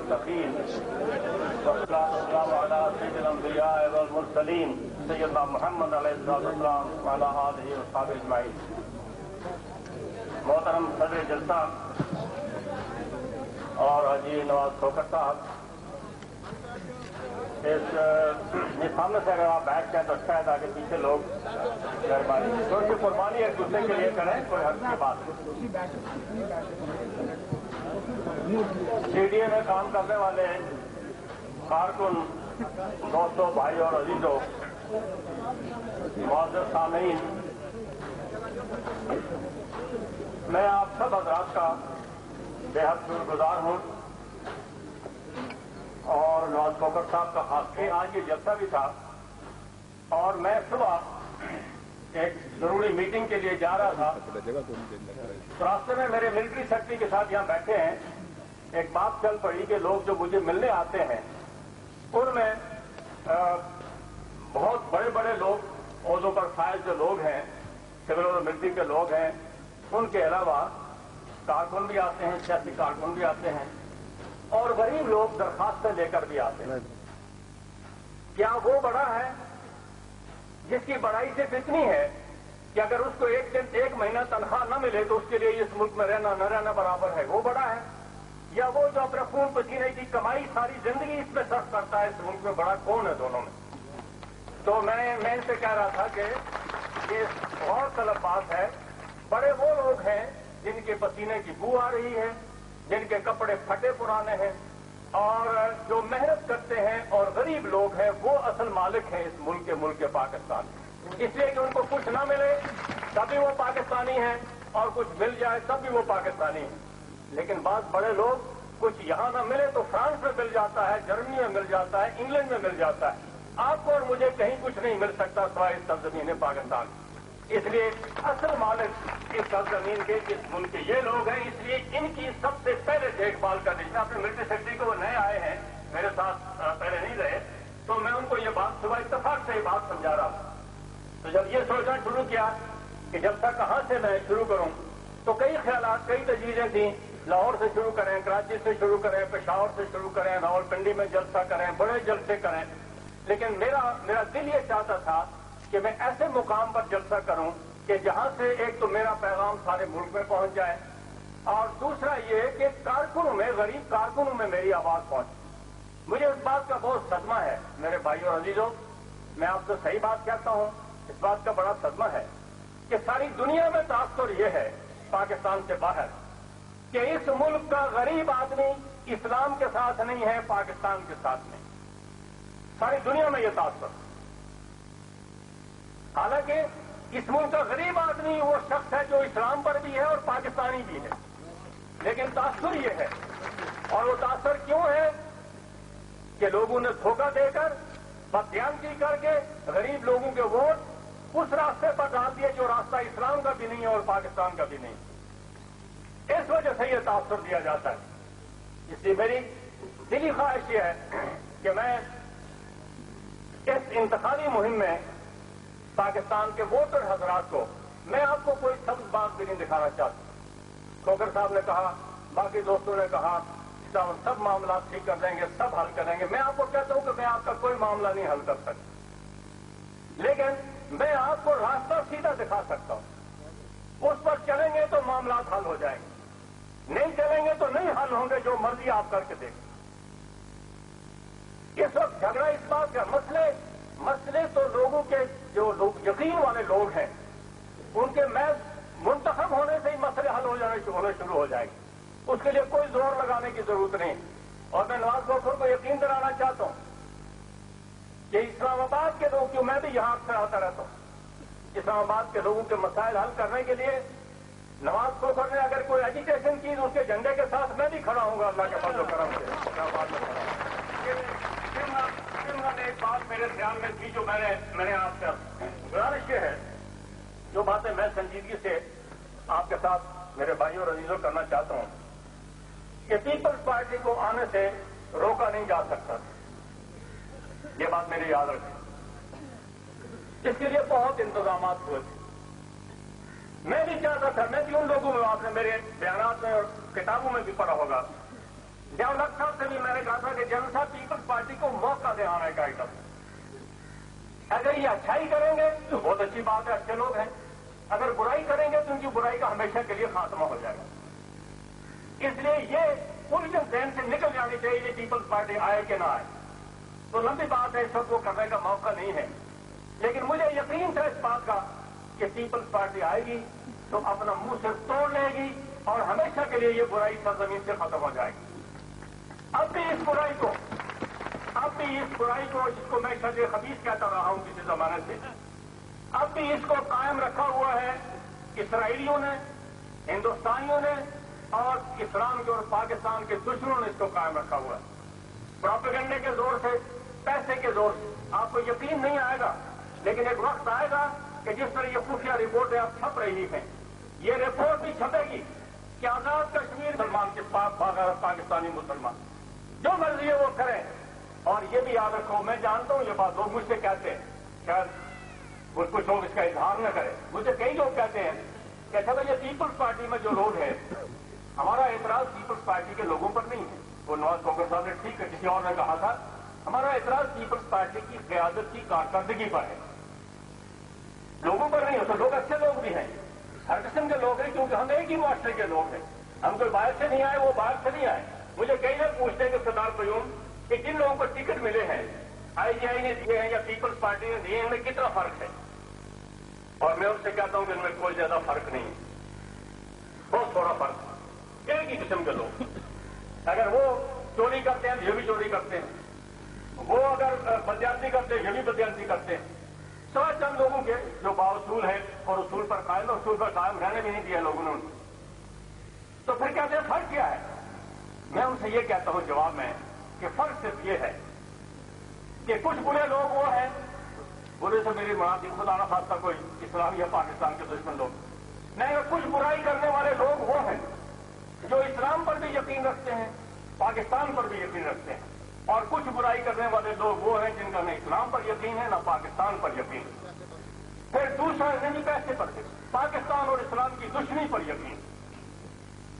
المتقين والصلاة والسلام على سيد الأنبياء والمرسلين سيدنا محمد علیہ السلام وعلى آلہ وصحبہ اجمعین۔ محترم صدر جلسہ اور حاجی نواز کھوکھر صاحب، سامنے سے اگر آپ بیٹھ جائیں تو اچھا ہے تاکہ پیچھے لوگ مہربانی تھوڑی سی قربانی ایک دوسرے کے لیے کریں، کوئی حرض کی بات نہیں۔ سی ڈی اے میں کام کرنے والے کارکن دوستوں، بھائی اور عزیزوں، معزز سامعین، میں آپ سب حضرات کا بے حد شکر گزار ہوں، اور نواز کھوکھر صاحب کا خاص کہ آج یہ جلسہ بھی تھا، اور میں صبح ایک ضروری میٹنگ کے لیے جا رہا تھا، تو راستے میں میرے ملٹری سیکرٹری کے ساتھ یہاں بیٹھے ہیں، ایک بات چل پڑی کہ لوگ جو مجھے ملنے آتے ہیں ان میں بہت بڑے بڑے لوگ، عہدوں پر فائز جو لوگ ہیں، سول اور ملٹری کے لوگ ہیں، ان کے علاوہ کارکن بھی آتے ہیں، سیاسی کارکن بھی آتے ہیں، اور غریب لوگ درخواستیں لے کر بھی آتے ہیں۔ کیا وہ بڑا ہے جس کی بڑائی صرف اتنی ہے کہ اگر اس کو ایک مہینہ تنخواہ نہ ملے تو اس کے لیے اس ملک میں رہنا نہ رہنا برابر ہے، وہ بڑا ہے؟ یا وہ جو اپنے خون پسینے کی کمائی ساری زندگی اس میں صرف کرتا ہے؟ اس ملک میں بڑا کون ہے دونوں میں؟ تو میں ان سے کہہ رہا تھا کہ یہ غور طلب بات ہے، بڑے وہ لوگ ہیں جن کے پسینے کی بو آ رہی ہے، جن کے کپڑے پھٹے پرانے ہیں، اور جو محنت کرتے ہیں، اور غریب لوگ ہیں، وہ اصل مالک ہیں اس ملک کے پاکستان۔ اس لیے کہ ان کو کچھ نہ ملے تب بھی وہ پاکستانی ہیں، اور کچھ مل جائے تب بھی وہ پاکستانی ہیں۔ لیکن بعض بڑے لوگ کچھ یہاں نہ ملے تو فرانس میں مل جاتا ہے، جرمنی میں مل جاتا ہے، انگلینڈ میں مل جاتا ہے۔ آپ کو اور مجھے کہیں کچھ نہیں مل سکتا سوائے اس سرزمین پاکستان۔ اس لیے اصل مالک اس سرزمین کے، اس ملک کے یہ لوگ ہیں، اس لیے ان کی سب سے پہلے دیکھ بھال کرنی چاہیے۔ اپنے ملٹری سیکرٹری کو وہ نئے آئے ہیں، میرے ساتھ پہلے نہیں رہے، تو میں ان کو یہ بات صبح اتفاق سے یہ بات سمجھا رہا ہوں۔ تو جب یہ سوچنا شروع کیا کہ جب تک کہاں سے میں شروع کروں، تو کئی خیالات، کئی تجویزیں تھیں، لاہور سے شروع کریں، کراچی سے شروع کریں، پشاور سے شروع کریں، راولپنڈی میں جلسہ کریں، بڑے جلسے کریں، لیکن میرا دل یہ چاہتا تھا کہ میں ایسے مقام پر جلسہ کروں کہ جہاں سے ایک تو میرا پیغام سارے ملک میں پہنچ جائے، اور دوسرا یہ کہ کارکنوں میں، غریب کارکنوں میں میری آواز پہنچے۔ مجھے اس بات کا بہت صدمہ ہے میرے بھائیوں اور عزیزوں، میں آپ سے صحیح بات کہتا ہوں، اس بات کا بڑا صدمہ ہے کہ ساری دنیا میں تاثر یہ ہے پاکستان سے باہر کہ اس ملک کا غریب آدمی اسلام کے ساتھ نہیں ہے، پاکستان کے ساتھ نہیں۔ ساری دنیا میں یہ تاثر، حالانکہ اس ملک کا غریب آدمی وہ شخص ہے جو اسلام پر بھی ہے اور پاکستانی بھی ہے، لیکن تاثر یہ ہے، اور وہ تاثر کیوں ہے کہ لوگوں نے دھوکہ دے کر، بددیانتی کر کے غریب لوگوں کے ووٹ اس راستے پر ڈال دیے جو راستہ اسلام کا بھی نہیں ہے اور پاکستان کا بھی نہیں۔ اس وجہ سے یہ تاثر دیا جاتا ہے۔ اس لیے میری دلی خواہش یہ ہے کہ میں اس انتخابی مہم میں پاکستان کے ووٹر حضرات کو، میں آپ کو کوئی سبز بات بھی نہیں دکھانا چاہتا۔ کھوکھر صاحب نے کہا، باقی دوستوں نے کہا، سب معاملات ٹھیک کر دیں گے، سب حل کریں گے۔ میں آپ کو کہتا ہوں کہ میں آپ کا کوئی معاملہ نہیں حل کر سکتا، لیکن میں آپ کو راستہ سیدھا دکھا سکتا ہوں۔ اس پر چلیں گے تو معاملات حل ہو جائیں گے، نہیں چلیں گے تو نہیں حل ہوں گے، جو مرضی آپ کر کے دیکھیں۔ اس وقت جھگڑا اس بات کا مسئلے تو لوگوں کے جو لوگ یقین والے لوگ ہیں ان کے محض منتخب ہونے سے ہی مسئلے حل ہونے شروع ہو جائیں گے، اس کے لیے کوئی زور لگانے کی ضرورت نہیں۔ اور میں نواز کھوکھر کو یقین دلانا چاہتا ہوں کہ اسلام آباد کے لوگ، کیوں میں بھی یہاں اکثر آتا رہتا ہوں، اسلام آباد کے لوگوں کے مسائل حل کرنے کے لیے نواز کھوکھر نے اگر کوئی ایجیٹیشن کی تو اس کے جھنڈے کے ساتھ میں بھی کھڑا ہوں گا، اللہ کے فضل و کرم سے۔ ایک بات میرے دھیان میں تھی جو میں نے آپ سے گزارش یہ ہے، جو باتیں میں سنجیدگی سے آپ کے ساتھ میرے بھائیوں اور عزیزوں کرنا چاہتا ہوں کہ پیپلز پارٹی کو آنے سے روکا نہیں جا سکتا، یہ بات میری یاد رکھیں۔ اس کے لیے بہت انتظامات ہوئے تھے، میں بھی چاہتا تھا، میں بھی ان لوگوں میں، آپ نے میرے بیانات میں اور کتابوں میں بھی پڑھا ہوگا، جب صاحب سے بھی میں نے कहा था कि जनता पीपल्स पार्टी को मौका दे आने का एकदम। अगर ये अच्छाई करेंगे तो बहुत अच्छी बात है, अच्छे लोग हैं। अगर बुराई करेंगे तो उनकी बुराई का हमेशा के लिए खात्मा हो जाएगा। इसलिए ये उलझन जहन से निकल जानी चाहिए, पीपल्स पार्टी आए कि ना आए। तो लंबी बात है, सबको करने का मौका नहीं है, लेकिन मुझे यकीन था इस बात का कि पीपल्स पार्टी आएगी तो अपना मुंह से तोड़ लेगी और हमेशा के लिए ये बुराई सरजमीन से खत्म हो जाएगी। अब भी इस बुराई को जिसको मैं शर खबीस कहता रहा हूं किसी जमाने से, अब भी इसको कायम रखा हुआ है इसराइलियों ने, हिंदुस्तानियों ने और इस्लाम के और पाकिस्तान के दुश्मनों ने इसको कायम रखा हुआ है। प्रोपेगेंडे के जोर से, पैसे के जोर से। आपको यकीन नहीं आएगा, लेकिन एक वक्त आएगा कि जिस तरह ये खुफिया रिपोर्टें अब छप रही हैं, ये रिपोर्ट भी छपेगी कि आजाद कश्मीर मुसलमान के पाकिस्तानी मुसलमान जो मर्जी है वो करें। और ये भी याद रखो, मैं जानता हूं ये बात लोग मुझसे कहते हैं, शायद कुछ लोग इसका इजहार न करें, मुझे कई लोग कहते हैं कि अच्छा भाई ये पीपल्स पार्टी में जो लोग हैं, हमारा एतराज पीपल्स पार्टी के लोगों पर नहीं है। वो नवाज खोखर साहब ने ठीक है, किसी और ने कहा था, हमारा एतराज पीपल्स पार्टी की क़यादत की कारकर्दगी पर है, लोगों पर नहीं हो। तो लोग अच्छे लोग भी हैं, हर किस्म के लोग हैं, क्योंकि हम एक ही मुआशरे के लोग हैं। हम कोई बाहर से नहीं आए, वो बाहर से नहीं आए। मुझे कई लोग पूछते हैं कि सरदार कयूम कि जिन लोगों को टिकट मिले हैं, आईजीआई ने दिए हैं या पीपल्स पार्टी ने दिए हैं, इनमें कितना फर्क है? और मैं उनसे कहता हूं कि इनमें कोई ज्यादा फर्क नहीं है, बहुत थोड़ा फर्क है। एक ही किस्म के लोग, अगर वो चोरी करते हैं तो ये भी चोरी करते हैं, वो अगर बदयानती करते हैं ये भी बदयानती करते हैं। सवा चंद लोगों के जो बाउसूल है और उसूल पर कायम रहने भी नहीं दिया लोगों ने उनको। तो फिर कहते हैं फर्क क्या है? मैं उनसे ये कहता हूं जवाब में कि फर्क सिर्फ ये है कि कुछ बुरे लोग वो हैं, बुरे से मेरी मुराद खुदा ना खास्ता कोई इस्लाम या पाकिस्तान के दुश्मन लोग नहीं, कुछ बुराई करने वाले लोग वो हैं जो इस्लाम पर भी यकीन रखते हैं, पाकिस्तान पर भी यकीन रखते हैं। और कुछ बुराई करने वाले लोग वो हैं जिनका न इस्लाम पर यकीन है न पाकिस्तान पर यकीन। फिर दूसरा नहीं पैसे पर, पाकिस्तान और इस्लाम की दुश्मनी पर यकीन।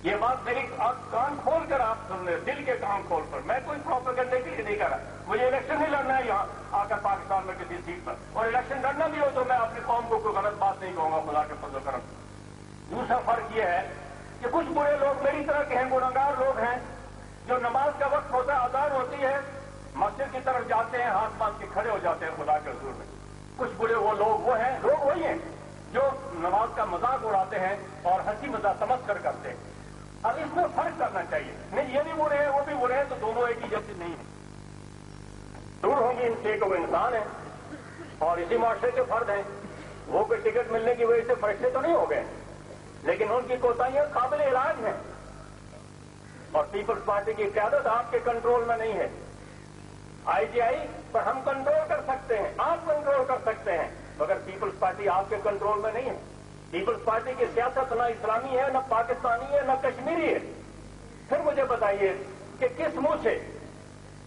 ये बात मेरी कान खोल कर आप सुन रहे, दिल के कान खोल कर। मैं कोई प्रोपेगेंडे के लिए नहीं कर रहा, मुझे इलेक्शन नहीं लड़ना है यहाँ आकर पाकिस्तान में किसी सीट पर, और इलेक्शन लड़ना भी हो तो मैं अपनी कौम को कोई गलत बात नहीं कहूंगा, खुदा के फजल करम। दूसरा फर्क यह है कि कुछ बुरे लोग मेरी तरह के हैं, गुनहगार लोग हैं, जो नमाज का वक्त होता है, अज़ान होती है, मस्जिद की तरफ जाते हैं, हाथ बांध के खड़े हो जाते हैं खुदा के हुजूर में। कुछ बुरे वो लोग वो हैं, लोग वही हैं जो नमाज का मजाक उड़ाते हैं और हंसी मजाक समझ कर करते हैं। अब इसमें फर्क करना चाहिए, नहीं ये भी बुरे हैं वो भी बुरे हैं, तो दोनों एक ही जैसे नहीं है। दूर होंगी इनसे कि वो इंसान है और इसी मुआशरे के फर्द हैं। वो कोई टिकट मिलने की वजह से फरिश्ते तो नहीं हो गए, लेकिन उनकी कोताहियां काबिल इलाज हैं। और पीपल्स पार्टी की क़यादत आपके कंट्रोल में नहीं है। आईजीआई पर हम कंट्रोल कर सकते हैं, आप कंट्रोल कर सकते हैं, मगर पीपल्स पार्टी आपके कंट्रोल में नहीं है। पीपल्स पार्टी की सियासत न इस्लामी है, न पाकिस्तानी है, न कश्मीरी है। फिर मुझे बताइए कि किस मुंह से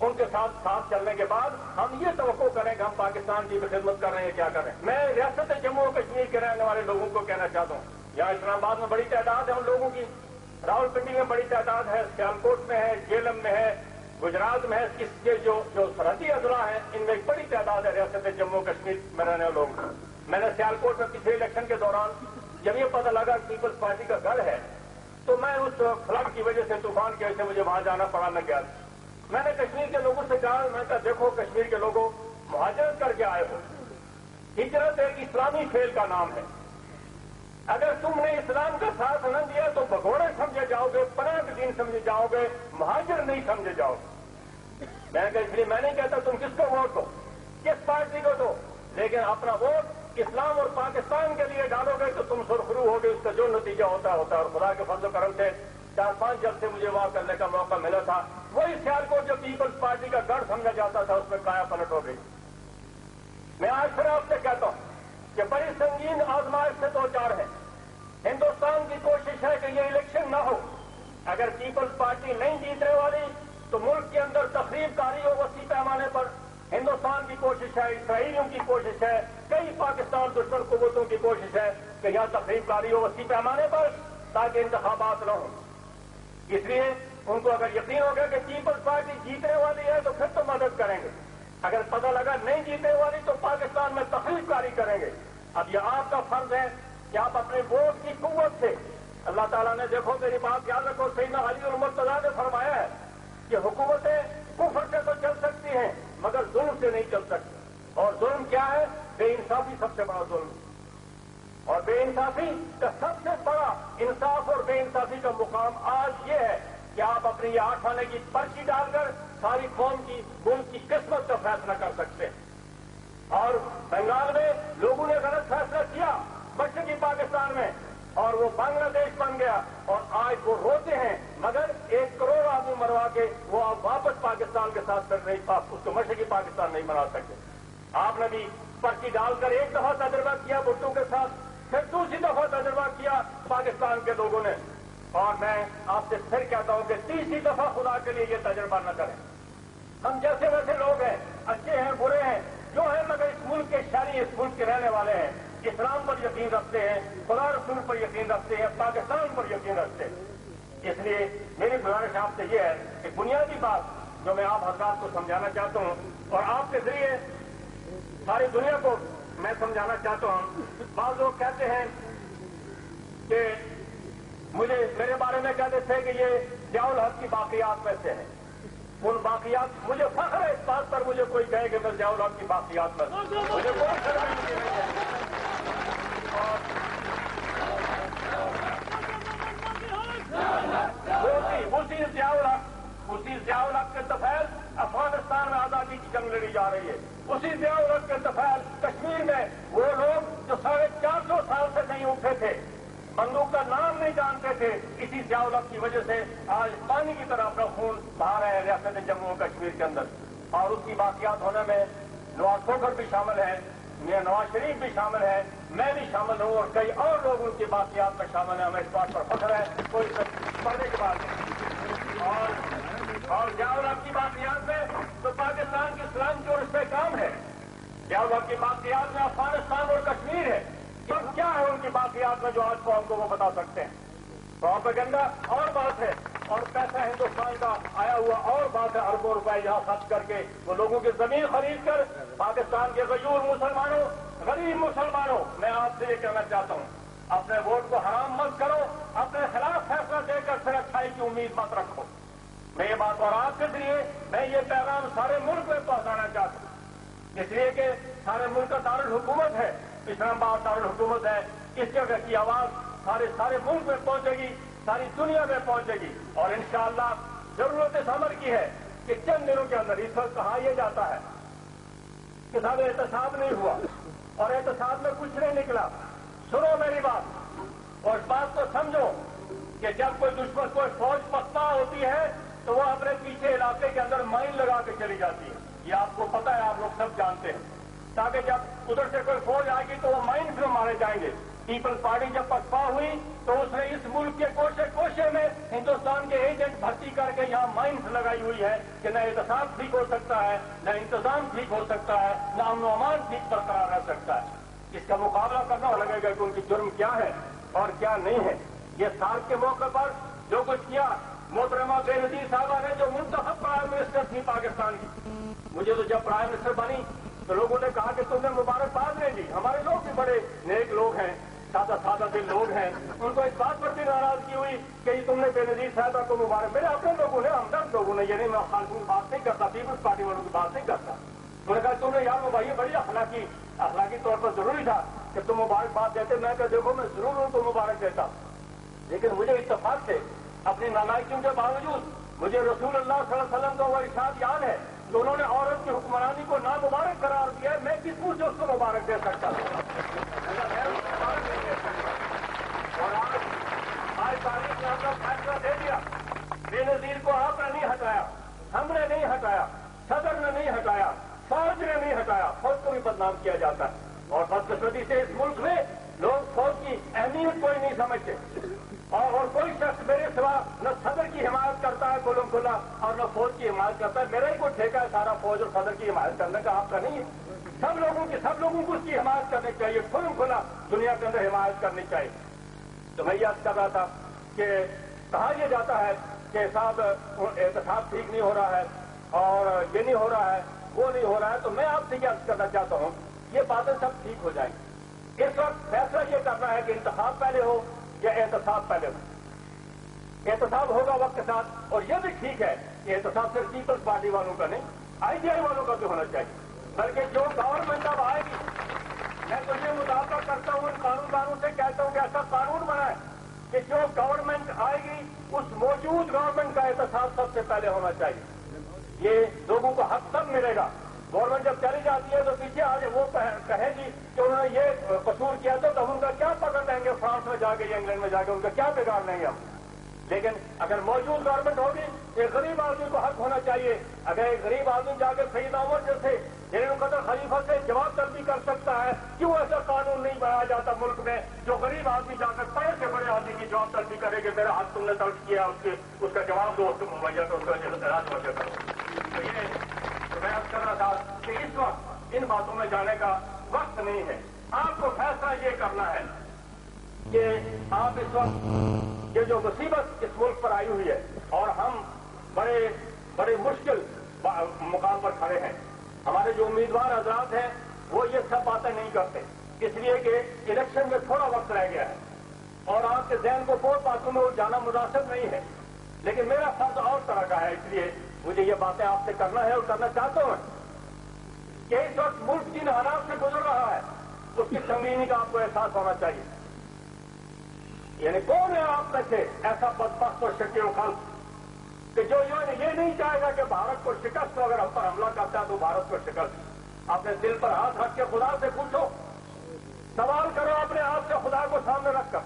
उनके साथ चलने के बाद हम ये तवक्को करें कि हम पाकिस्तान की भी खिदमत कर रहे हैं, क्या कर रहे हैं? मैं रियासत जम्मू और कश्मीर के रहने वाले लोगों को कहना चाहता हूं, यहां इस्लामाबाद में बड़ी तादाद है उन लोगों की, रावलपिंडी में बड़ी तादाद है, सियालकोट में है, जेलम में है, गुजरात में है, इसके जो सरहदी अजला हैं इनमें एक बड़ी तादाद है रियासत जम्मू कश्मीर में रहने वाले लोग। मैंने सियालकोट में पिछले इलेक्शन के दौरान जब ये पता लगा पीपल्स पार्टी का गढ़ है, तो मैं उस फ्लड की वजह से, तूफान की वजह से मुझे वहां जाना पड़ा, मैं गया। मैंने कश्मीर के लोगों से कहा, मैं कहा देखो कश्मीर के लोगों, मुहाजिरत करके आए हो, हिजरत एक इस्लामी फेल का नाम है। अगर तुमने इस्लाम का साथ न दिया तो भगोड़े समझे जाओगे, पनाह के दिन समझे जाओगे, महाजिर नहीं समझे जाओगे। मैं कहा इसलिए मैं नहीं कहता तुम किसको वोट दो, किस पार्टी को दो, लेकिन अपना वोट इस्लाम और पाकिस्तान के लिए डालोगे तो तुम सुरखरू होगे। उसका जो नतीजा होता है। और खुदा के फजल करम से 4-5 जब से मुझे वहां करने का मौका मिला था, वही सियालकोट जो पीपल्स पार्टी का गढ़ समझा जाता था उसमें काया पलट हो गई। मैं आज फिर आपसे कहता हूं कि बड़ी संगीन आजमाइश से दो चार है। हिंदुस्तान की कोशिश है कि ये इलेक्शन न हो। अगर पीपल्स पार्टी नहीं जीतने वाली तो मुल्क के अंदर तखरीबकारी हो वसी पैमाने पर। हिंदुस्तान की कोशिश है, इसराइलियों की कोशिश है, कई पाकिस्तान दुश्मन कुव्वतों की कोशिश है कि यहां तखरीबकारी हो वसी पैमाने पर ताकि इंतखाबात न हो। इसलिए उनको अगर यकीन होगा कि पीपल्स पार्टी जीतने है, देखो मेरी बात याद रखो, सैयदना अली और मुर्तज़ा ने फरमाया है कि हुकूमतें कुफ्र से तो चल सकती हैं मगर जुल्म से नहीं चल सकती। और जुल्म क्या है? बेइंसाफी सबसे बड़ा जुल्म। और बेइंसाफी का सबसे बड़ा इंसाफ और बेइंसाफी का मुकाम आज ये है कि आप अपनी ये 8 आने की पर्ची डालकर सारी कौम की मुल्क की किस्मत का फैसला कर सकते हैं। और बंगाल में लोगों ने गलत फैसला किया मशरकी पाकिस्तान में, और वो बांग्लादेश बन गया, और आज वो रोते हैं मगर 1 करोड़ आदमी मरवा के वो आप वापस पाकिस्तान के साथ फिर नहीं, उसको मशरकी पाकिस्तान नहीं बना सकते। आपने भी पर्ची डालकर एक दफा तजुर्बा किया भुट्टो के साथ, फिर दूसरी दफा तजुर्बा किया पाकिस्तान के लोगों ने, और मैं आपसे फिर कहता हूं कि तीसरी दफा खुदा के लिए ये तजुर्बा न करें। हम जैसे वैसे लोग हैं, अच्छे हैं बुरे हैं जो हैं, मगर इस मुल्क के शहरी, इस मुल्क के रहने वाले हैं, इस्लाम पर यकीन रखते हैं, खुदा रसूल पर यकीन रखते हैं, पाकिस्तान पर यकीन रखते हैं। इसलिए मेरी गुजारिश आपसे ये है कि बुनियादी बात जो मैं आप हजरात को समझाना चाहता हूं और आपके जरिए सारी दुनिया को मैं समझाना चाहता हूं। बाज़ लोग कहते हैं कि मुझे मेरे बारे में कहते थे कि ये ज़ियाउल हक की बाक़ियात में से है। उन बाक़ियात, मुझे फख्र है इस बात पर, मुझे कोई कहे कि मैं ज़ियाउल हक की बाक़ियात में, मुझे कोई शर्मिंदगी नहीं है। उसी ज़ियाउल हक के तफैल अफगानिस्तान में आजादी की जंग लड़ी जा रही है। उसी ज़ियाउल हक के तफैल कश्मीर में वो लोग जो 450 साल से नहीं उठे थे, बंदूक का नाम नहीं जानते थे, इसी ज़ियाउल हक की वजह से आज पानी की तरह अपना खून बहा रहे हैं रियासत जम्मू और कश्मीर के अंदर। और उसकी बाक़ियात होने में नवाज खोखर भी शामिल है, मियां नवाज शरीफ भी शामिल है, मैं भी शामिल हूं, और कई और लोग उनकी बाक़ियात में शामिल हैं। हमें इस बात पर फख्र है, कोई पढ़ने की बात नहीं। और ज़ियाउल हक की बाक़ियात में तो पाकिस्तान की इस्लाम की और इस पे काम है। ज़ियाउल हक की बाक़ियात में अफगानिस्तान और कश्मीर है। तो क्या है उनकी बाक़ियात में जो आज कौम को वो बता सकते हैं? प्रोपेगेंडा और बात है, और पैसा हिंदुस्तान का आया हुआ और बात है। अरबों रुपए यहाँ खर्च करके वो लोगों की जमीन खरीद कर पाकिस्तान के गयूर मुसलमानों, गरीब मुसलमानों, मैं आपसे ये कहना चाहता हूँ, अपने वोट को हराम मत करो, अपने खिलाफ फैसला देकर फिर अच्छाई की उम्मीद मत रखो। मैं ये बात और आपके जरिए मैं ये पैगाम सारे मुल्क में पहुंचाना चाहता हूँ, इसलिए कि सारे मुल्क का दारुल हुकूमत है, इस्लामाबाद दारुल हुकूमत है। इस जगह की आवाज सारे मुल्क में पहुंचेगी, सारी दुनिया में पहुंचेगी। और इंशाअल्लाह जरूरत इस अमर की है कि चंद दिनों के अंदर, इस वक्त कहा यह जाता है कि साहब एहतसाब नहीं हुआ और एहतसाब में कुछ नहीं निकला। सुनो मेरी बात और इस बात को समझो कि जब कोई दुश्मन, कोई फौज पक्का होती है तो वो अपने पीछे इलाके के अंदर माइन लगा के चली जाती है। ये आपको पता है, आप लोग सब जानते हैं, ताकि जब उधर से कोई फौज आएगी तो वो माइन से मारे जाएंगे। पीपल्स पार्टी जब पक्का हुई तो उसने इस मुल्क के कोशे में हिंदुस्तान के एजेंट भर्ती करके यहाँ माइन्स लगाई हुई है कि न एहतसाब ठीक हो सकता है, न इंतजाम ठीक हो सकता है, न अमन अमान ठीक बरकरार रह सकता है। इसका मुकाबला करना लगेगा कि उनकी जुर्म क्या है और क्या नहीं है। ये सार्क के मौके पर जो कुछ किया, मोहतरमा बेनजीर साहबा ने जो मुंतखब प्राइम मिनिस्टर थी पाकिस्तान की, मुझे तो जब प्राइम मिनिस्टर बनी तो लोगों ने कहा कि तुमने मुबारकबाद नहीं दी। हमारे लोग भी बड़े नेक लोग हैं, सादा दिल लोग हैं, उनको इस बात पर भी नाराजगी हुई कि तुमने बेनजीर साहबा को मुबारक, मेरे अपने लोगों ने, हमदर्द लोगों ने, यानी मैं खालसून बात नहीं करता, पीपल्स पार्टी वालों की बात नहीं करता, उन्होंने कहा तुमने यार वो भाई बड़ी अखलाकी तौर पर जरूरी था कि तुम मुबारकबाद देते। मैं कहा देखो मैं जरूर उनको मुबारक देता, लेकिन मुझे इत्तेफाक से अपनी नालायकियों के बावजूद मुझे रसूलुल्लाह सल्लल्लाहु अलैहि वसल्लम का वो इरशाद याद है कि उन्होंने औरत की हुक्मरानी को नामुबारक करार दिया है। मैं किस मुंह से उसको मुबारक दे सकता था? और आज तारीख ने अपना फैसला दे दिया। बेनजीर को आपने नहीं हटाया, हमने नहीं हटाया, सदर ने नहीं हटाया, फौज ने नहीं हटाया, फौज को भी बदनाम किया जाता है। और बदकिस्मती से इस मुल्क में लोग फौज की अहमियत कोई नहीं समझते, और कोई शख्स मेरे सिवा न सदर की हिमायत करता है खुल्लम खुल्ला और न फौज की हिमायत करता है। मेरा ही कोई ठेका है सारा फौज और सदर की हिमायत करने का, आपका नहीं है। सब लोगों को उसकी हिमायत करनी चाहिए, खुल्लम खुल्ला दुनिया के अंदर हिमायत करनी चाहिए। तो मैं याद कर रहा था कि कहा यह जाता है कि साहब एहतसाब ठीक नहीं हो रहा है और ये नहीं हो रहा है, वो नहीं हो रहा है। तो मैं आपसे याद करना चाहता हूं, ये बातें सब ठीक हो जाएंगी। इस वक्त फैसला ये करना है कि इंतखाब पहले हो या एहतसाब पहले हो। एहतसाब होगा वक्त के साथ। और ये भी ठीक है कि एहतसाब सिर्फ पीपल्स पार्टी वालों का नहीं, IGI वालों का भी होना चाहिए, बल्कि जो गवर्नमेंट अब आएगी, मैं तो ये मुतालबा करता हूँ, कानूनदारों से कहता हूँ कि ऐसा कानून बनाए कि जो गवर्नमेंट आएगी उस मौजूद गवर्नमेंट का एहतसाब सबसे पहले होना चाहिए। ये लोगों को हक तब मिलेगा। गवर्नमेंट जब चली जाती है तो पीछे आगे वो कहेगी कि उन्होंने ये कसूर किया तो हम उनका क्या पकड़ लेंगे, फ्रांस में जाके या इंग्लैंड में जाके उनका क्या बिगाड़ लेंगे हम। लेकिन अगर मौजूद गवर्नमेंट होगी, एक गरीब आदमी को हक होना चाहिए। अगर एक गरीब आदमी जाकर सईद अहमद जैसे कतर खलीफा से जवाब तलबी कर सकता है, क्यों ऐसा कानून नहीं बनाया जाता मुल्क में जो गरीब आदमी जाकर बड़े से बड़े आदमी की जवाब तलबी करे कि मेरा हाथ तुमने तलब किया, उसका जवाब दो, तुम मुहैया तो उसका राज मुहैया करो। तो ये मैं अर्ज कर रहा था कि इस वक्त इन बातों में जाने का वक्त नहीं है। आपको फैसला ये करना है कि आप इस वक्त ये जो मुसीबत इस मुल्क पर आई हुई है और हम बड़े बड़े मुश्किल मुकाम पर खड़े हैं, हमारे जो उम्मीदवार हजरात हैं वो ये सब बातें नहीं करते, इसलिए कि इलेक्शन में थोड़ा वक्त रह गया है और आपके जहन को बहुत बातों में जाना मुनासिब नहीं है। लेकिन मेरा फर्ज और तरह का है, इसलिए मुझे ये बातें आपसे करना है और करना चाहता हूं कि इस वक्त मुल्क जिन हालात से गुजर रहा है उसकी संगीनी का आपको एहसास होना चाहिए। यानी कौन है आप में से ऐसा बदबख्त और शकील खल्क कि जो ये नहीं चाहेगा कि भारत को शिकस्त हो, अगर हम पर हमला करता है तो भारत को शिकस्त। अपने दिल पर हाथ रख के खुदा से पूछो, सवाल करो अपने आप से खुदा को सामने रखकर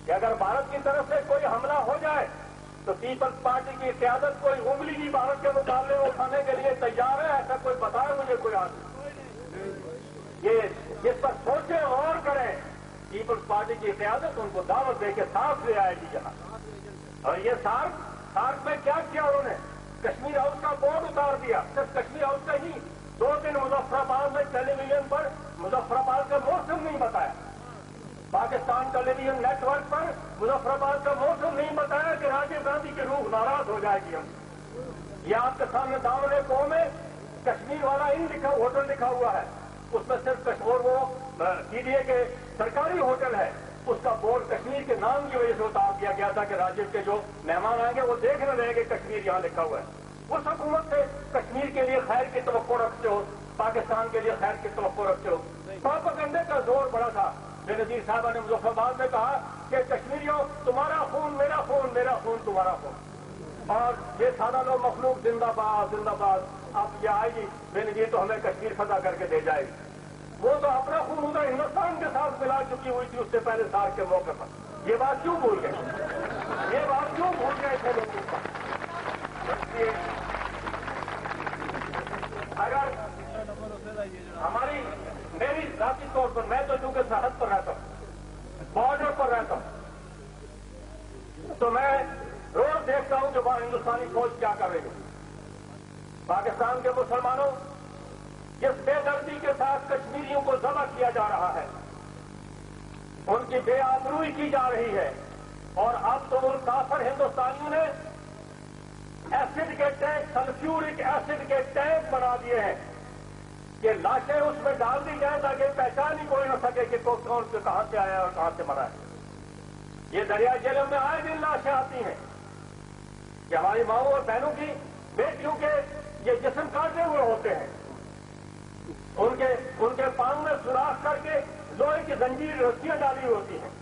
कि अगर भारत की तरफ से कोई हमला हो जाए तो पीपल्स पार्टी की क्यादत कोई उंगली भी भारत के मुकाबले में उठाने के लिए तैयार है? ऐसा कोई बताए मुझे कोई आदमी। ये इस पर सोचे और करें। पीपल्स पार्टी की क्यादत उनको दावत दे के साफ ले आएगी यहां। और ये सार्क में क्या किया उन्होंने? कश्मीर हाउस का बोर्ड उतार दिया। सिर्फ कश्मीर हाउस का ही 2 दिन मुजफ्फराबाद में टेलीविजन पर मुजफ्फराबाद का मौसम नहीं बताया, पाकिस्तान टेलीविजन नेटवर्क पर मुजफ्फराबाद का मौसम नहीं बताया कि राजीव गांधी की रूह नाराज हो जाएगी हम। ये आपके सामने दामन कौम में कश्मीर वाला इन होटल लिखा हुआ है, उसमें सिर्फ कश्मीर वो पीडीए के सरकारी होटल है, उसका बोर्ड कश्मीर के नाम की वजह से उतार दिया गया था कि राजीव के जो मेहमान आएंगे वो देखने रहेंगे कश्मीर यहां लिखा हुआ है। उस हुकूमत से कश्मीर के लिए खैर की तवक्को रखते हो, पाकिस्तान के लिए खैर की तवक्को रखते हो। प्रोपेगेंडे का जोर बड़ा था। बेनजीर साहब ने मुजफ्फराबाद में कहा कि कश्मीरियों तुम्हारा खून मेरा खून, मेरा खून तुम्हारा खून, और ये सादा लोग मखलूक जिंदाबाद जिंदाबाद। अब ये आएगी बेनजीर तो हमें कश्मीर फजा करके दे जाएगी। वो तो अपना खून उधर हिंदुस्तान के साथ मिला चुकी हुई थी उससे पहले साल के मौके पर। ये बात क्यों भूल गए? ये बात क्यों भूल गए थे लोगों का? अगर हमारी मेरी जाती तौर पर, मैं तो चूंकि सरहद पर रहता हूं, बॉर्डर पर रहता हूं, तो मैं रोज देखता हूं कि वहां हिंदुस्तानी फौज क्या कर रही है। पाकिस्तान के मुसलमानों जिस बेदर्दी के साथ कश्मीरियों को जब्ह किया जा रहा है, उनकी बेआबरूई की जा रही है। और अब तो उन काफिर हिंदुस्तानियों ने एसिड के टैंक, सल्फ्यूरिक एसिड के टैंक बना दिए हैं कि लाशें उसमें डाल दी जाए ताकि पहचान ही कोई न सके कि कौन से कहां से आया और कहां से मरा है। ये दरिया जेलों में आए दिन लाशें आती हैं कि हमारी माओं और बहनों की, बेटियों के ये जिस्म काटे हुए होते हैं, उनके पांव में सुराख करके लोहे की जंजीर रस्सियां डाली होती हैं।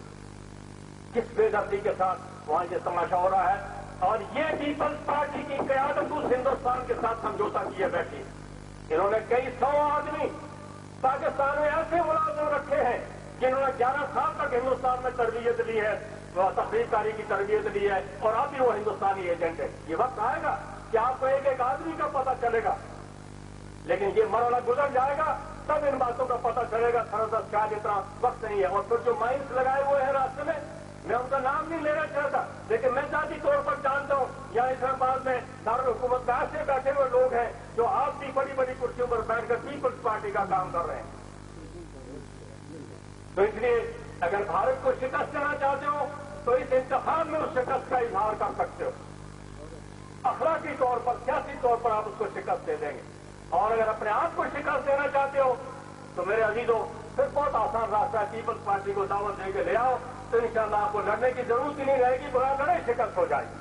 किस बेदर्दी के साथ वहां ये तमाशा हो रहा है। और ये पीपल्स पार्टी की क्यादत उस हिंदुस्तान के साथ समझौता किए बैठी है। इन्होंने कई 100 आदमी पाकिस्तान में ऐसे मुलाजिम रखे हैं जिन्होंने 11 साल तक हिंदुस्तान में तरबियत ली है, तहरीरकारी की तरबियत ली है, और अब भी वो हिंदुस्तानी एजेंट है। ये वक्त आएगा कि आपको एक एक आदमी का पता चलेगा, लेकिन ये मरहला गुजर जाएगा तब इन बातों का पता चलेगा। सरदर्द शायद इतना वक्त नहीं है। और फिर जो माइंस लगाए हुए हैं रास्ते में, मैं उनका नाम नहीं लेना चाहता, लेकिन मैं जाती तौर पर जानता हूं यहाँ इस्लामाबाद में दारुल हुकूमत में ऐसे बैठे हुए लोग हैं जो आप भी बड़ी बड़ी कुर्सियों पर बैठकर पीपल्स पार्टी का काम कर रहे हैं। तो इसलिए अगर भारत को शिकस्त देना चाहते हो तो इस इंतखाब में उस शिकस्त का इजहार कर सकते हो। अखलाकी तौर पर, सियासी तौर पर आप उसको शिकस्त दे देंगे। और अगर अपने आप को शिकस्त देना चाहते हो तो मेरे अजीजों, फिर बहुत आसान रास्ता है, पीपल्स पार्टी को दावत देके ले आओ तो इंशाअल्लाह आपको लड़ने की जरूरत ही नहीं रहेगी, बड़ा लड़ाई शिकस्त हो जाएगी।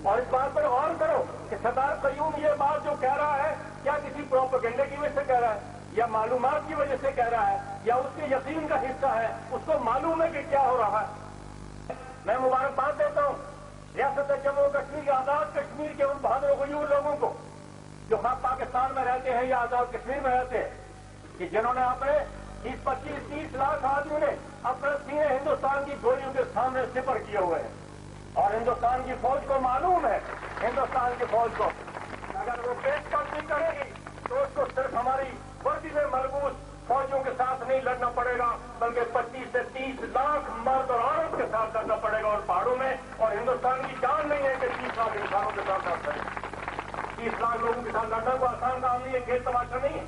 और इस बात पर गौर करो कि सरदार कयूम ये बात जो कह रहा है, क्या किसी प्रोपेगेंडे की वजह से कह रहा है या मालूमात की वजह से कह रहा है या उसके यकीन का हिस्सा है, उसको मालूम है कि क्या हो रहा है। मैं मुबारकबाद देता हूं रियासत जम्मू कश्मीर के आजाद कश्मीर के उन बहादुर गयूर लोगों को जो खास पाकिस्तान में रहते हैं या आजाद कश्मीर में रहते हैं, कि जिन्होंने अपने 25-30 लाख आदमी ने अपने सीने हिंदुस्तान की गोलियों के सामने सिपर किए हुए हैं। और हिंदुस्तान की फौज को मालूम है, हिंदुस्तान की फौज को अगर वो पेशकदमी करेगी तो उसको सिर्फ हमारी वर्दी में मलबूस फौजियों के साथ नहीं लड़ना पड़ेगा, बल्कि 25 से 30 लाख मर्द और औरत के साथ लड़ना पड़ेगा और पहाड़ों में। और हिंदुस्तान की जान नहीं है कि 30 लाख इंसानों के साथ लड़ सके। 30 लाख लोगों के साथ लड़ना को आसान काम नहीं है, खेल तमाशा नहीं है।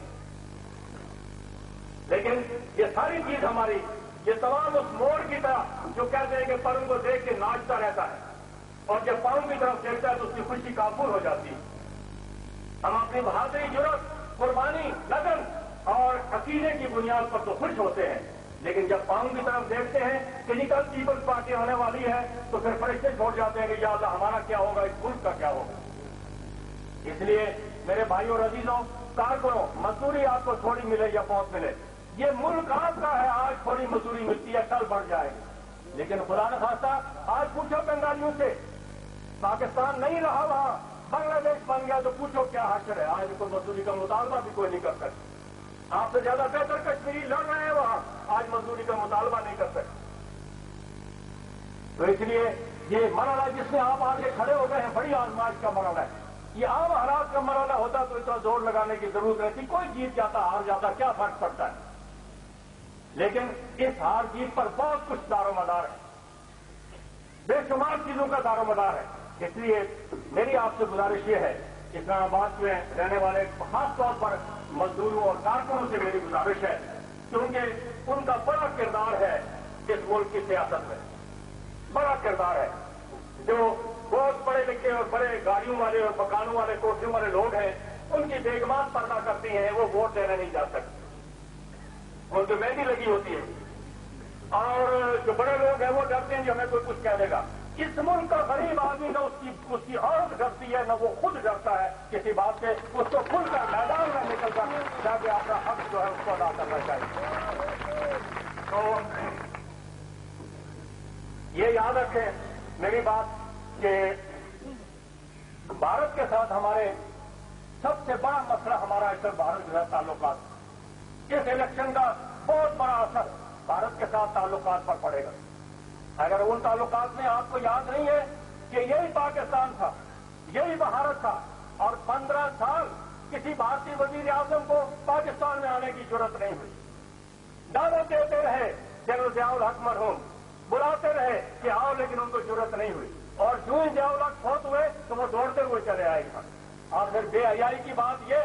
लेकिन ये सारी चीज हमारी, ये तमाम उस मोड़ की तरह जो कहते हैं कि पर उनको देख के नाचता रहता है और जब पाँव की तरफ देखता है तो उसकी खुशी काबूल हो जाती है। हम अपनी बहादुरी, जुर्रत, कुर्बानी, लगन और अकीदे की बुनियाद पर तो खुश होते हैं, लेकिन जब पाँव की तरफ देखते हैं कि निकल पीपल्स पार्टी होने वाली है तो फिर फरिश्ते छोड़ जाते हैं कि या अल्लाह हमारा क्या होगा, इस मुल्क का क्या होगा। इसलिए मेरे भाइयों और अजीजों, कारकुनों, मजदूरी आपको थोड़ी मिले या बहुत मिले, ये मुल्क आपका है। आज थोड़ी मजदूरी मिलती है, कल बढ़ जाएगी, लेकिन खुदा न खास्ता आज पूछो बंगालियों से, पाकिस्तान नहीं रहा वहां, बांग्लादेश बन गया तो पूछो क्या हाशर है। आज कोई मजदूरी का मुतालबा भी कोई नहीं कर सकता। आपसे ज्यादा बेहतर कश्मीरी लड़ रहे हैं वहां, आज मजदूरी का मुतालबा नहीं कर सकते। तो इसलिए ये मरहला जिसमें आप आगे खड़े हो गए हैं, बड़ी आजमाइश का मरहला है। ये आम हालात का मरहला होता तो इतना जोर लगाने की जरूरत रहती, कोई जीत जाता हार जाता क्या फर्क पड़ता है। लेकिन इस हार जीत पर बहुत कुछ दारोमदार है, बेशुमार चीजों का दारोमदार है। इसलिए मेरी आपसे गुजारिश ये है, इस्लामाबाद में रहने वाले खास तौर पर मजदूरों और कारकुनों से मेरी गुजारिश है कि उनका बड़ा किरदार है इस मुल्क की सियासत में, बड़ा किरदार है। जो बहुत पढ़े लिखे और बड़े गाड़ियों वाले और मकानों वाले, कोठियों वाले लोग हैं, उनकी बेगमात पर्दा करती हैं, वो वोट देने नहीं जा सकते, उनकी मेहंदी लगी होती है। और जो बड़े लोग हैं वो डरते हैं कि हमें कोई कुछ कह देगा। इस मुल्क का गरीब आदमी न उसकी औरत डरती है, न वो खुद डरता है किसी बात से। उसको खुलकर मैदान में निकलकर जाके अपना हक जो है उसको अदा करना चाहिए। तो ये याद रखें मेरी बात कि भारत के साथ हमारे सबसे बड़ा मसला हमारा इस भारत के साथ ताल्लुकात। इस इलेक्शन का बहुत बड़ा असर भारत के साथ ताल्लुकात पर पड़ेगा। अगर उन ताल्लुकात में आपको याद नहीं है कि यही पाकिस्तान था, यही भारत था, और 15 साल किसी भारतीय वजीर आजम को पाकिस्तान में आने की जरूरत नहीं हुई। दावत देते रहे जनरल जियाउल हक मरहूम, बुलाते रहे कि आओ, लेकिन उनको जरूरत नहीं हुई। और जो ही जियाउल हक फौत हुए तो वो दौड़ते हुए चले आएगा। और फिर बेहयाई की बात ये,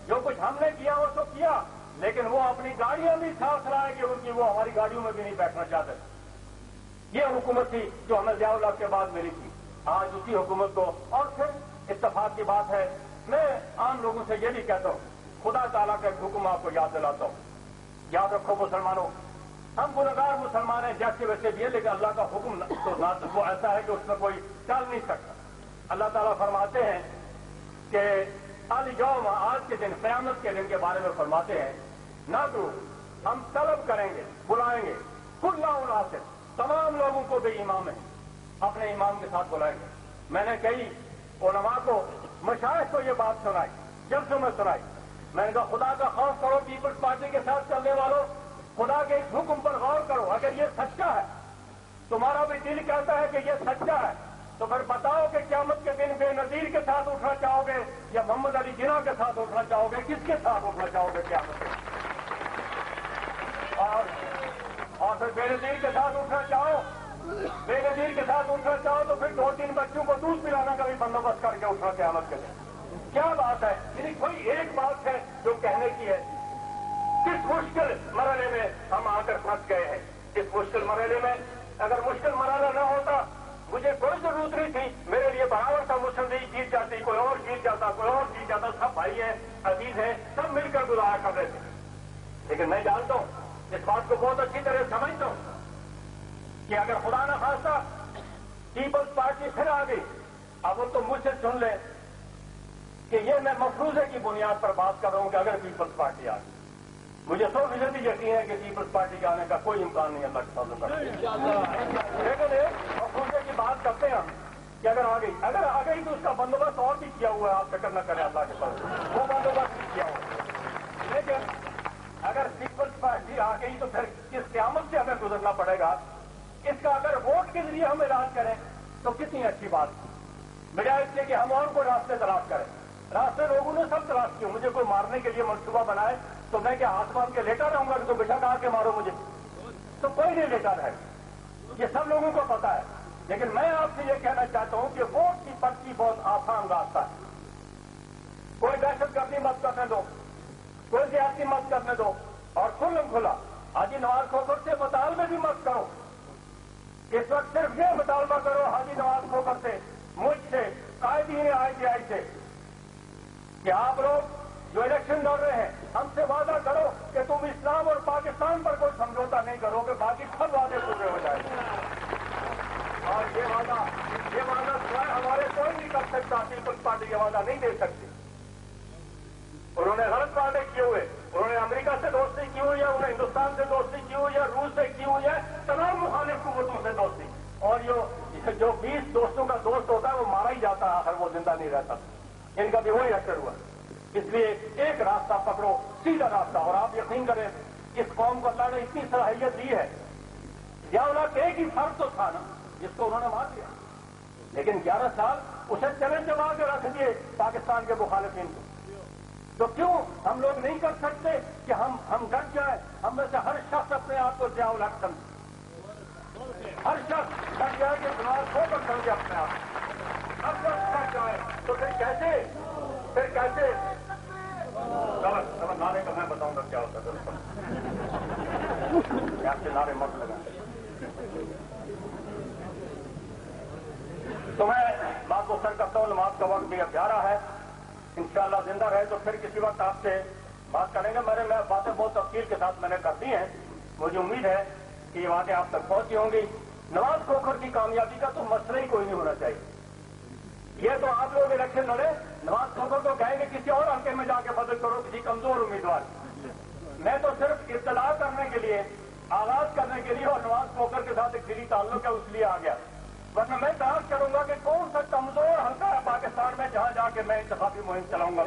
जो कुछ हमने किया वो तो किया, लेकिन वो अपनी गाड़ियां भी साथ लाए कि उनकी वो हमारी गाड़ियों में भी नहीं बैठना चाहते। ये हुकूमत थी जो हमें जियाउल हक के बाद मिली थी। आज उसी हुकूमत को, और फिर इत्तेफाक की बात है, मैं आम लोगों से ये भी कहता हूं, खुदा ताला का हुक्म आपको याद दिलाता हूं। याद रखो मुसलमानों, हम गुनहगार मुसलमान हैं जैसे वैसे भी है, लेकिन अल्लाह का हुक्म तो ना वो ऐसा है कि उसमें कोई चल नहीं सकता। अल्लाह ताला फरमाते हैं कि अल यौम, आज के दिन, क़यामत के दिन के बारे में फरमाते हैं, ना तो हम तलब करेंगे, बुलाएंगे, कुल्ला उनासिर, तमाम लोगों को भी इमाम है, अपने इमाम के साथ बुलाएंगे। मैंने कई उलमा को, मशाइख को ये बात सुनाई, जलसों में सुनाई। मैंने कहा खुदा का खौफ करो, पीपल्स पार्टी के साथ चलने वालों, खुदा के इस हुक्म पर गौर करो। अगर ये सच्चा है, तुम्हारा भी दिल कहता है कि ये सच्चा है, तो फिर बताओ कि क़यामत के दिन बेनज़ीर के साथ उठना चाहोगे या मोहम्मद अली जिन्ना के साथ उठना चाहोगे, किसके साथ उठना चाहोगे क़यामत में? और फिर बेनज़ीर के साथ उठना चाहो, बेनज़ीर के साथ उठना चाहो तो फिर 2-3 बच्चों को दूध पिलाना का भी बंदोबस्त करके उठना क़यामत के दिन। क्या बात है? यानी कोई एक बात है जो कहने की है। किस मुश्किल मरहले में हम आकर फंस गए हैं। इस मुश्किल मरहले में अगर मुश्किल मरहला न होता, मुझे कोई जरूरत नहीं थी, मेरे लिए बराबर था, मुस्लिम लीग जीत जाती, कोई और जीत जाता, कोई और जीत जाता, सब भाई हैं, अजीज हैं, सब मिलकर गुजारा कर रहे थे। लेकिन मैं जानता हूं, इस बात को बहुत अच्छी तरह समझता हूं कि अगर खुदा न खास्ता पीपल्स पार्टी फिर आ गई, अब वो तो मुझसे सुन ले कि ये मैं मफरूजे की बुनियाद पर बात कर रहा हूं कि अगर पीपल्स पार्टी आ गई, मुझे 100% यकीन है कि पीपल्स पार्टी के आने का कोई इम्कान नहीं अल्लाह के सामने कर। लेकिन मफरूजे की बात करते हैं हम कि अगर आ गई तो उसका बंदोबस्त और भी किया हुआ है, आप फिक्र न करें अल्लाह के पास, वो बंदोबस्त भी किया हुआ है। लेकिन अगर पीपल्स पार्टी आ गई तो फिर किस क़यामत से हमें गुजरना पड़ेगा, इसका अगर वोट के जरिए हम इलाज करें तो कितनी अच्छी बात, बजाय इसके कि हम और कोई रास्ते तलाश करें। रास्ते लोगों ने सब तलाश किए, मुझे कोई मारने के लिए मनसूबा बनाए तो मैं क्या हाथ बांध के लेटा रहूंगा कि तुम बेटा कहा के मारो मुझे, तो कोई नहीं लेटा रहेगा, ये सब लोगों को पता है। लेकिन मैं आपसे ये कहना चाहता हूं कि वोट की पर्ची बहुत आसान रास्ता है। कोई दहशतगर्दी मत करने दो, कोई ज्यादती मत करने दो, और खुला हाजी नवाज खोखर से मुतालबे भी मत करो। इस वक्त सिर्फ ये मुतालबा करो हाजी नवाज खोखर से, मुझसे, कायदीन ITI से कि आप लोग जो इलेक्शन लड़ रहे हैं हमसे वादा करो कि तुम इस्लाम और पाकिस्तान पर कोई समझौता नहीं करोगे, बाकी सब वादे पूरे हो जाएंगे। और ये वादा स्वयं हमारे कोई नहीं कर सकता, पीपल्स पार्टी ये वादा नहीं दे सकती। उन्होंने गलत वादे किए हुए, उन्होंने अमेरिका से दोस्ती की हुई है, उन्होंने हिंदुस्तान से दोस्ती की हुई है, रूस से की हुई है, तमाम मुखालिफ कुव्वतों से दोस्ती। और जो 20 दोस्तों का दोस्त होता है वो मारा ही जाता है, आखिर वो जिंदा नहीं रहता। इनका भी वही असर हुआ। इसलिए एक रास्ता पकड़ो, सीधा रास्ता। और आप यकीन करें इस कौम को अल्लाह ने इतनी सलाहियत दी है, जियाउल्लाह का एक ही फर्ज तो था ना जिसको उन्होंने मार दिया, लेकिन 11 साल उसे चैलेंज जमा के रख दिए पाकिस्तान के मुखालिफिन को। तो क्यों हम लोग नहीं कर सकते कि हम डट जाए? हम में से हर शख्स अपने आप को जियाउल हक समझे, हर शख्स डट जाए कि नवाज खोखर समझे अपने आप, हर शख्स डट जाए। तो फिर कैसे समझ नारे का मैं बताऊंगा क्या होता है, आपसे नारे मत लगाएं। तो मैं बात को सर करता हूं, नमाज का वक्त भी अब जा रहा है, इंशाअल्लाह जिंदा रहे तो फिर किसी वक्त आपसे बात करेंगे। मैं बातें बहुत तफसील के साथ मैंने कर दी हैं, मुझे उम्मीद है कि ये बातें आप तक पहुंची होंगी। नवाज खोखर की कामयाबी का तो मसला ही कोई नहीं होना चाहिए। ये तो आप लोग इलेक्शन लड़े, नवाज खोखर को कहेंगे किसी और हल्के में जाके बदल करो, किसी कमजोर उम्मीदवार। मैं तो सिर्फ इत्तला करने के लिए, आगाज करने के लिए और नवाज खोखर के साथ एक दिली ताल्लुक है उसलिए आ गया, वरना मैं तलाश करूंगा कि कौन सा कमजोर हल्का है पाकिस्तान में जहां जाके मैं इंतखाबी मुहिम चलाऊंगा।